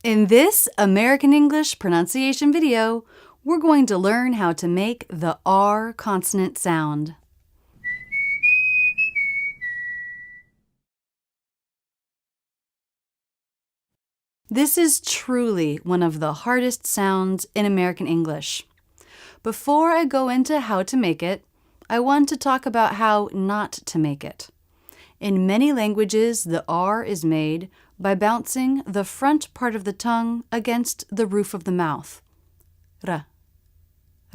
In this American English pronunciation video, we're going to learn how to make the R consonant sound. This is truly one of the hardest sounds in American English. Before I go into how to make it, I want to talk about how not to make it. In many languages, the R is made by bouncing the front part of the tongue against the roof of the mouth. Ra,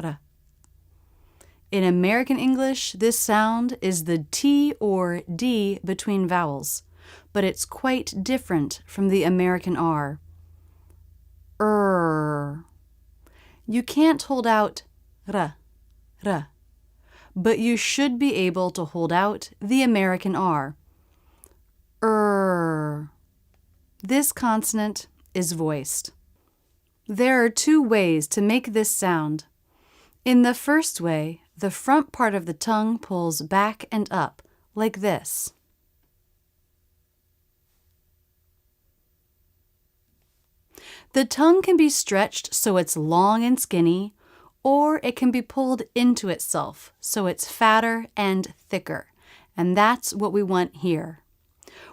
ra. In American English, this sound is the T or D between vowels, but it's quite different from the American R. You can't hold out ra, ra, but you should be able to hold out the American R. This consonant is voiced. There are two ways to make this sound. In the first way, the front part of the tongue pulls back and up, like this. The tongue can be stretched so it's long and skinny, or it can be pulled into itself so it's fatter and thicker, and that's what we want here.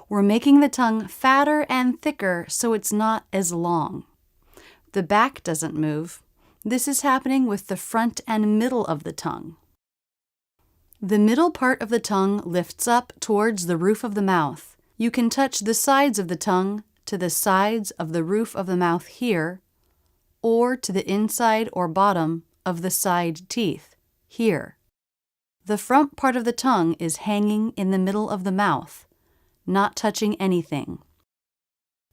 We're making the tongue fatter and thicker so it's not as long. The back doesn't move. This is happening with the front and middle of the tongue. The middle part of the tongue lifts up towards the roof of the mouth. You can touch the sides of the tongue to the sides of the roof of the mouth here, or to the inside or bottom of the side teeth here. The front part of the tongue is hanging in the middle of the mouth, not touching anything.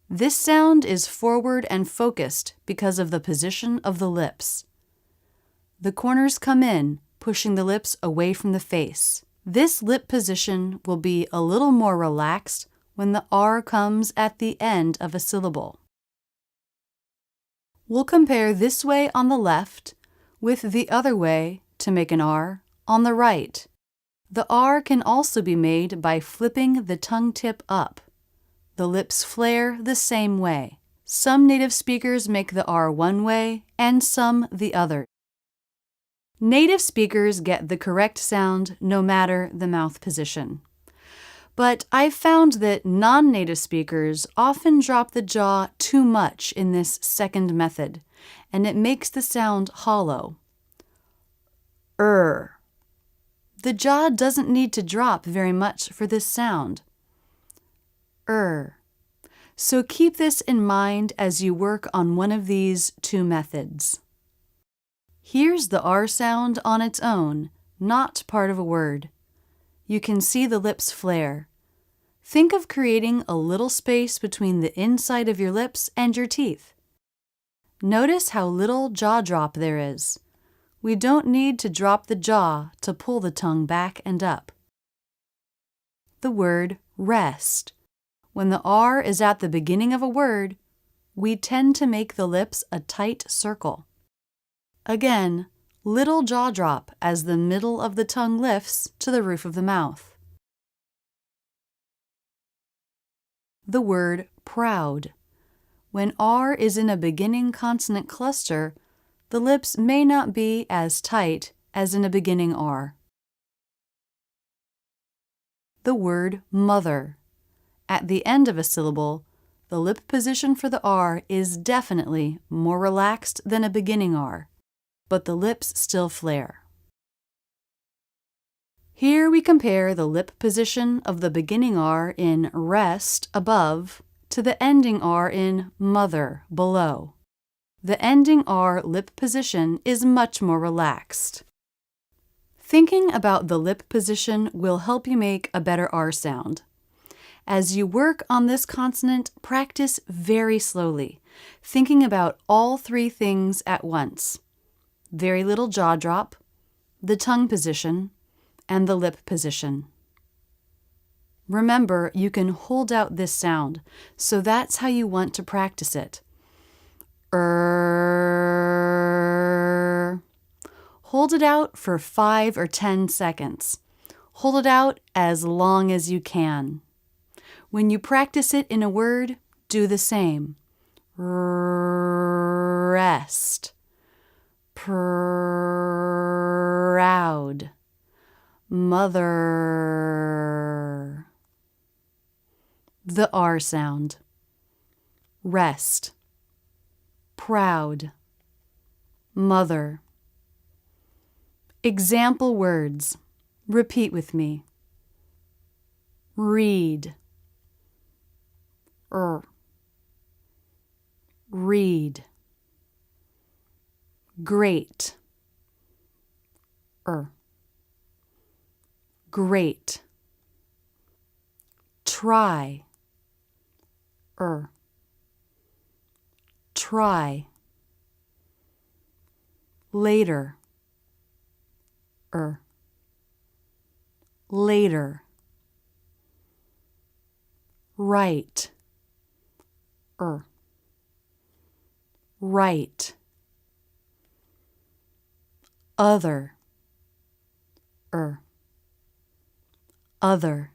This sound is forward and focused because of the position of the lips. The corners come in, pushing the lips away from the face. This lip position will be a little more relaxed when the R comes at the end of a syllable. We'll compare this way on the left with the other way to make an R on the right. The R can also be made by flipping the tongue tip up. The lips flare the same way. Some native speakers make the R one way and some the other. Native speakers get the correct sound no matter the mouth position. But I've found that non-native speakers often drop the jaw too much in this second method, and it makes the sound hollow. The jaw doesn't need to drop very much for this sound. So keep this in mind as you work on one of these two methods. Here's the R sound on its own, not part of a word. You can see the lips flare. Think of creating a little space between the inside of your lips and your teeth. Notice how little jaw drop there is. We don't need to drop the jaw to pull the tongue back and up. The word rest. When the R is at the beginning of a word, we tend to make the lips a tight circle. Again, little jaw drop as the middle of the tongue lifts to the roof of the mouth. The word proud. When R is in a beginning consonant cluster, the lips may not be as tight as in a beginning R. The word mother. At the end of a syllable, the lip position for the R is definitely more relaxed than a beginning R, but the lips still flare. Here we compare the lip position of the beginning R in rest above to the ending R in mother below. The ending R lip position is much more relaxed. Thinking about the lip position will help you make a better R sound. As you work on this consonant, practice very slowly, thinking about all three things at once. Very little jaw drop, the tongue position, and the lip position. Remember, you can hold out this sound, so that's how you want to practice it. Hold it out for 5 or 10 seconds. Hold it out as long as you can. When you practice it in a word, do the same. rest, proud, mother. The R sound. Rest, proud, mother. Example words. Repeat with me. Read, read. Great, great. Try, try. Later, later. Right, right. Other, other.